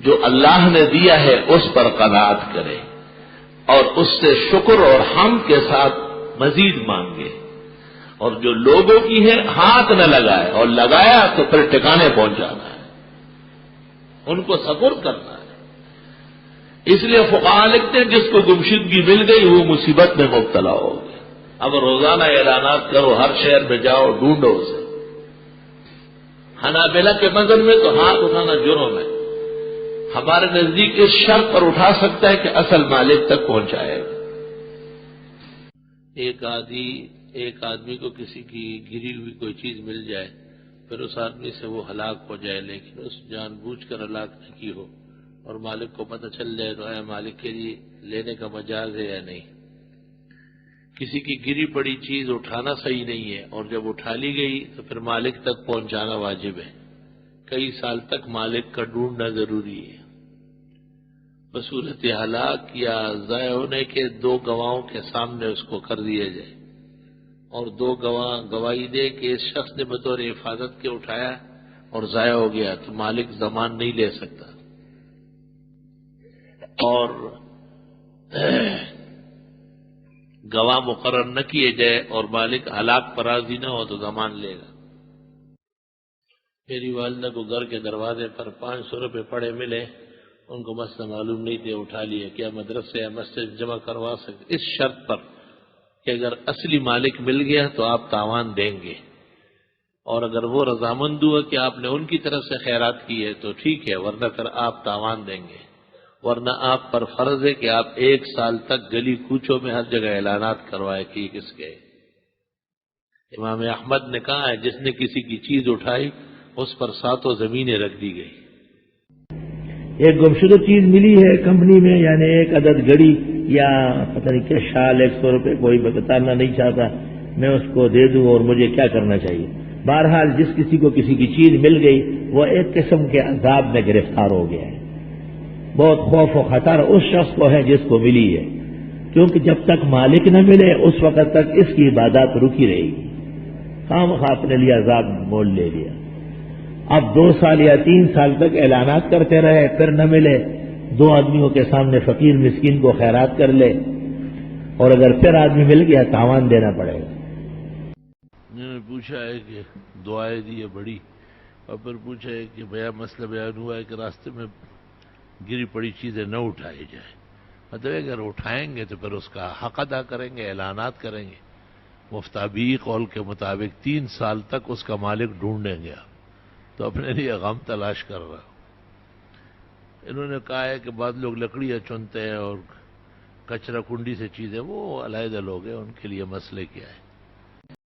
جو اللہ نے دیا ہے اس پر قناعت کرے اور اس سے شکر اور حمد کے ساتھ مزید مانگے، اور جو لوگوں کی ہے ہاتھ نہ لگائے، اور لگایا تو پھر ٹھکانے پہنچانا ہے، ان کو سپرد کرنا ہے۔ اس لیے فقہاء لکھتے ہیں جس کو گمشدگی مل گئی وہ مصیبت میں مبتلا ہو گیا۔ اب روزانہ اعلانات کرو، ہر شہر میں جاؤ، ڈھونڈو اسے۔ حنابلہ کے مذہب میں تو ہاتھ اٹھانا جرم ہے، ہمارے نزدیک اس شرط پر اٹھا سکتا ہے کہ اصل مالک تک پہنچائے گا۔ ایک آدمی کو کسی کی گری ہوئی کوئی چیز مل جائے، پھر اس آدمی سے وہ ہلاک ہو جائے، لیکن اس جان بوجھ کر ہلاک نہ کی ہو، اور مالک کو پتہ چل جائے تو اے مالک کے لیے لینے کا مجاز ہے یا نہیں۔ کسی کی گری پڑی چیز اٹھانا صحیح نہیں ہے، اور جب اٹھا لی گئی تو پھر مالک تک پہنچانا واجب ہے۔ کئی سال تک مالک کا ڈھونڈنا ضروری ہے۔ بصورت ہلاک یا ضائع ہونے کے دو گواہوں کے سامنے اس کو کر دیا جائے، اور دو گواہ گواہی دے کہ اس شخص نے بطور حفاظت کے اٹھایا اور ضائع ہو گیا، تو مالک ضمان نہیں لے سکتا۔ اور گواہ مقرر نہ کیے جائے اور مالک ہلاک پر راضی نہ ہو تو ضمان لے گا۔ میری والدہ کو گھر کے دروازے پر 500 روپے پڑے ملے، ان کو مسئلہ معلوم نہیں تھے، اٹھا لیے، کیا مدرسے یا مسجد جمع کروا سکتے؟ اس شرط پر کہ اگر اصلی مالک مل گیا تو آپ تاوان دیں گے، اور اگر وہ رضامند ہوا کہ آپ نے ان کی طرف سے خیرات کی ہے تو ٹھیک ہے، ورنہ پھر آپ تاوان دیں گے، ورنہ آپ پر فرض ہے کہ آپ 1 سال تک گلی کوچوں میں ہر جگہ اعلانات کروائے کہ یہ کس کے۔ امام احمد نے کہا ہے جس نے کسی کی چیز اٹھائی اس پر 7 زمینیں رکھ دی گئی۔ ایک گمشدہ چیز ملی ہے کمپنی میں، یعنی ایک عدد گھڑی یا پتہ نہیں کیا شال 100 روپے، کوئی بتانا نہیں چاہتا، میں اس کو دے دوں اور مجھے کیا کرنا چاہیے؟ بہرحال جس کسی کو کسی کی چیز مل گئی وہ ایک قسم کے عذاب میں گرفتار ہو گیا ہے۔ بہت خوف و خطر اس شخص کو ہے جس کو ملی ہے، کیونکہ جب تک مالک نہ ملے اس وقت تک اس کی عبادات رکی رہے گی، خواہ اپنے لیے عذاب مول لے لیا۔ اب 2 سال یا 3 سال تک اعلانات کرتے رہے، پھر نہ ملے، 2 آدمیوں کے سامنے فقیر مسکین کو خیرات کر لے، اور اگر پھر آدمی مل گیا تاوان دینا پڑے گا۔ میں نے پوچھا ہے کہ دعائیں دی ہے بڑی، اور پھر پوچھا ہے کہ بھیا مسئلہ بیان ہوا ہے کہ راستے میں گری پڑی چیزیں نہ اٹھائی جائے، مطلب اگر اٹھائیں گے تو پھر اس کا حق ادا کریں گے، اعلانات کریں گے۔ مفتابی قول کے مطابق 3 سال تک اس کا مالک ڈھونڈیں گے، تو اپنے لیے غم تلاش کر رہا۔ انہوں نے کہا ہے کہ بعض لوگ لکڑیاں چنتے ہیں اور کچرا کنڈی سے چیزیں، وہ علیحدہ لوگ ہیں، ان کے لیے مسئلے کیا ہے۔